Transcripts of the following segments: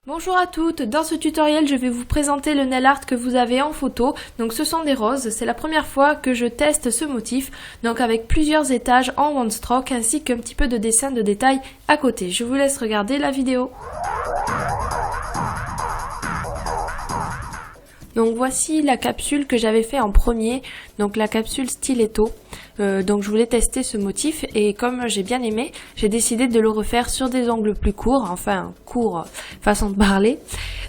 Bonjour à toutes, dans ce tutoriel je vais vous présenter le nail art que vous avez en photo. Donc ce sont des roses, c'est la première fois que je teste ce motif, donc avec plusieurs étages en one stroke ainsi qu'un petit peu de dessin de détail à côté. Je vous laisse regarder la vidéo. Donc voici la capsule que j'avais fait en premier, donc la capsule stiletto. Donc je voulais tester ce motif et comme j'ai bien aimé, j'ai décidé de le refaire sur des ongles plus courts, enfin court façon de parler.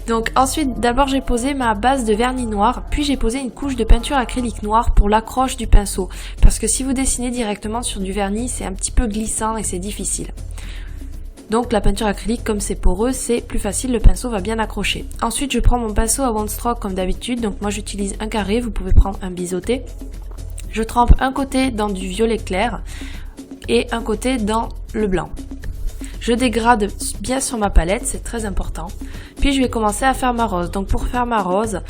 Donc ensuite d'abord j'ai posé ma base de vernis noir, puis j'ai posé une couche de peinture acrylique noire pour l'accroche du pinceau, parce que si vous dessinez directement sur du vernis c'est un petit peu glissant et c'est difficile. Donc la peinture acrylique, comme c'est poreux, c'est plus facile, le pinceau va bien accrocher. Ensuite je prends mon pinceau à one stroke comme d'habitude, donc moi j'utilise un carré, vous pouvez prendre un biseauté. Je trempe un côté dans du violet clair et un côté dans le blanc. Je dégrade bien sur ma palette, c'est très important. Puis je vais commencer à faire ma rose. Donc pour faire ma rose,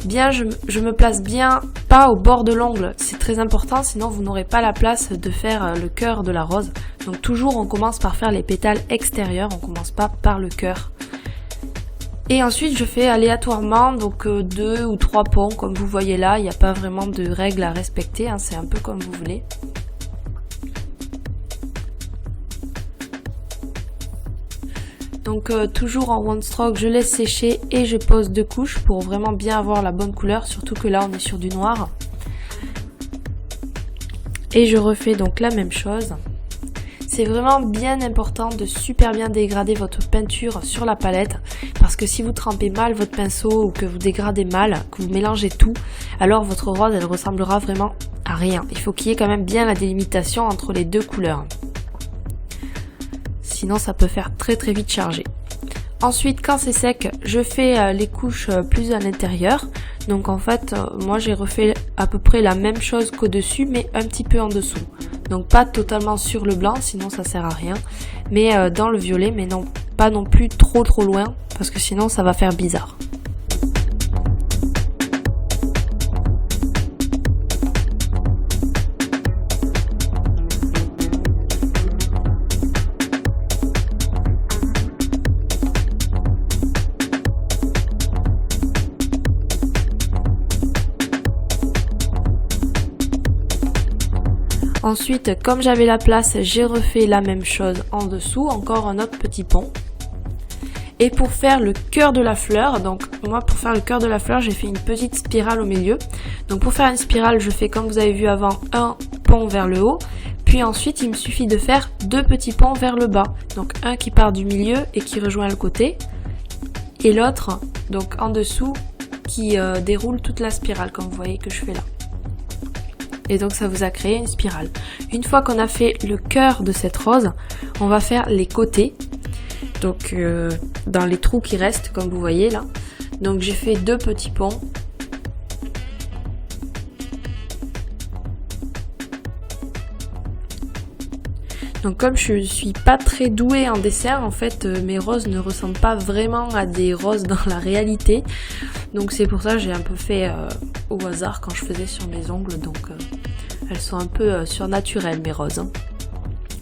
bien je me place bien pas au bord de l'ongle, c'est très important, sinon vous n'aurez pas la place de faire le cœur de la rose. Donc toujours on commence par faire les pétales extérieurs, on commence pas par le cœur. Et ensuite je fais aléatoirement donc 2 ou 3 ponts comme vous voyez là, il n'y a pas vraiment de règles à respecter, hein, c'est un peu comme vous voulez. Donc toujours en one stroke, je laisse sécher et je pose 2 couches pour vraiment bien avoir la bonne couleur, surtout que là on est sur du noir. Et je refais donc la même chose. C'est vraiment bien important de super bien dégrader votre peinture sur la palette, parce que si vous trempez mal votre pinceau ou que vous dégradez mal, que vous mélangez tout, alors votre rose elle ressemblera vraiment à rien. Il faut qu'il y ait quand même bien la délimitation entre les deux couleurs. Sinon ça peut faire très vite chargé. Ensuite quand c'est sec, je fais les couches plus à l'intérieur. Donc en fait moi j'ai refait à peu près la même chose qu'au-dessus mais un petit peu en dessous. Donc pas totalement sur le blanc, sinon ça sert à rien. Mais dans le violet, mais non, pas non plus trop loin, parce que sinon ça va faire bizarre. Ensuite, comme j'avais la place, j'ai refait la même chose en dessous, encore un autre petit pont. Et pour faire le cœur de la fleur, donc moi pour faire le cœur de la fleur, j'ai fait une petite spirale au milieu. Donc pour faire une spirale, je fais comme vous avez vu avant, un pont vers le haut. Puis ensuite, il me suffit de faire 2 petits ponts vers le bas. Donc un qui part du milieu et qui rejoint le côté. Et l'autre, donc en dessous, qui déroule toute la spirale, comme vous voyez que je fais là. Et donc ça vous a créé une spirale. Une fois qu'on a fait le cœur de cette rose, on va faire les côtés. Donc dans les trous qui restent, comme vous voyez là. Donc j'ai fait 2 petits ponts. Donc comme je suis pas très douée en dessin, en fait mes roses ne ressemblent pas vraiment à des roses dans la réalité. Donc c'est pour ça que j'ai un peu fait au hasard quand je faisais sur mes ongles. Donc elles sont un peu surnaturelles mes roses. Hein.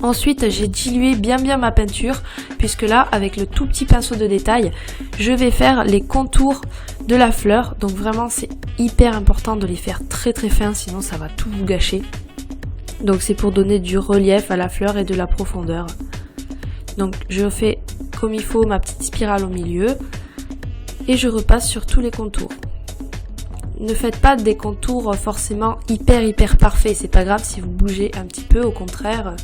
Ensuite j'ai dilué bien ma peinture, puisque là avec le tout petit pinceau de détail, je vais faire les contours de la fleur. Donc vraiment c'est hyper important de les faire très fins, sinon ça va tout vous gâcher. Donc c'est pour donner du relief à la fleur et de la profondeur. Donc je fais comme il faut ma petite spirale au milieu et je repasse sur tous les contours. Ne faites pas des contours forcément hyper parfaits, c'est pas grave si vous bougez un petit peu, au contraire,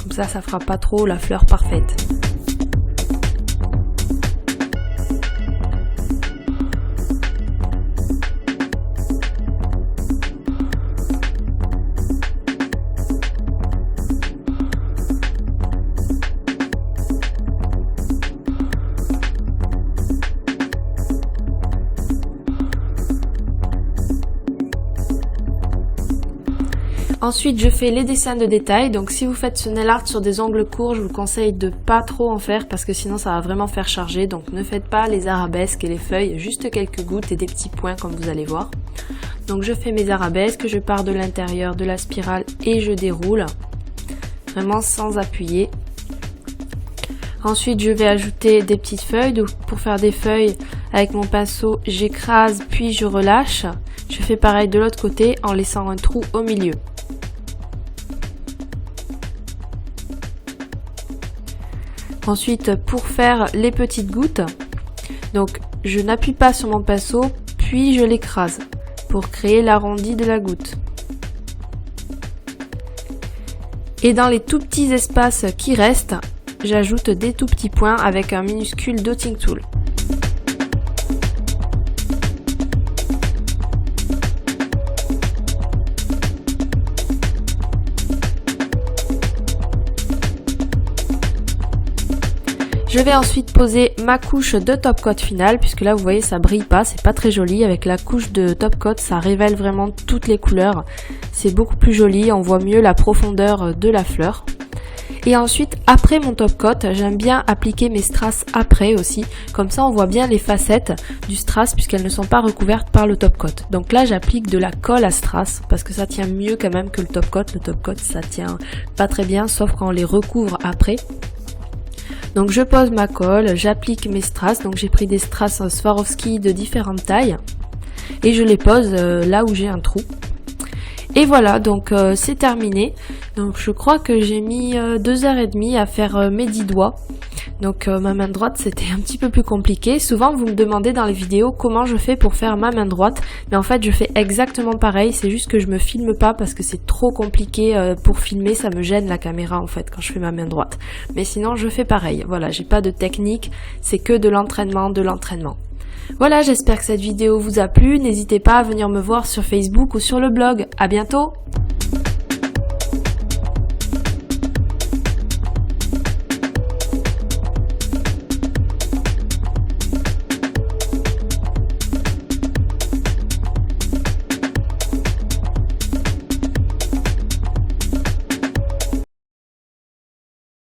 comme ça fera pas trop la fleur parfaite. Ensuite je fais les dessins de détail, donc si vous faites ce nail art sur des ongles courts, je vous conseille de pas trop en faire parce que sinon ça va vraiment faire charger. Donc ne faites pas les arabesques et les feuilles, juste quelques gouttes et des petits points comme vous allez voir. Donc je fais mes arabesques, je pars de l'intérieur de la spirale et je déroule, vraiment sans appuyer. Ensuite, je vais ajouter des petites feuilles. Donc, pour faire des feuilles, avec mon pinceau, j'écrase puis je relâche. Je fais pareil de l'autre côté en laissant un trou au milieu. Ensuite, pour faire les petites gouttes, donc je n'appuie pas sur mon pinceau, puis je l'écrase pour créer l'arrondi de la goutte. Et dans les tout petits espaces qui restent, j'ajoute des tout petits points avec un minuscule dotting tool. Je vais ensuite poser ma couche de top coat finale, puisque là vous voyez ça brille pas, c'est pas très joli. Avec la couche de top coat, ça révèle vraiment toutes les couleurs. C'est beaucoup plus joli, on voit mieux la profondeur de la fleur. Et ensuite, après mon top coat, j'aime bien appliquer mes strass après aussi. Comme ça, on voit bien les facettes du strass puisqu'elles ne sont pas recouvertes par le top coat. Donc là, j'applique de la colle à strass parce que ça tient mieux quand même que le top coat. Le top coat, ça tient pas très bien, sauf quand on les recouvre après. Donc je pose ma colle, j'applique mes strass. Donc j'ai pris des strass Swarovski de différentes tailles et je les pose là où j'ai un trou. Et voilà, donc c'est terminé. Donc je crois que j'ai mis 2h30 à faire mes 10 doigts. Donc ma main droite c'était un petit peu plus compliqué. Souvent vous me demandez dans les vidéos comment je fais pour faire ma main droite. Mais en fait je fais exactement pareil, c'est juste que je me filme pas parce que c'est trop compliqué pour filmer. Ça me gêne la caméra en fait quand je fais ma main droite. Mais sinon je fais pareil, voilà, j'ai pas de technique, c'est que de l'entraînement, Voilà, j'espère que cette vidéo vous a plu. N'hésitez pas à venir me voir sur Facebook ou sur le blog. À bientôt!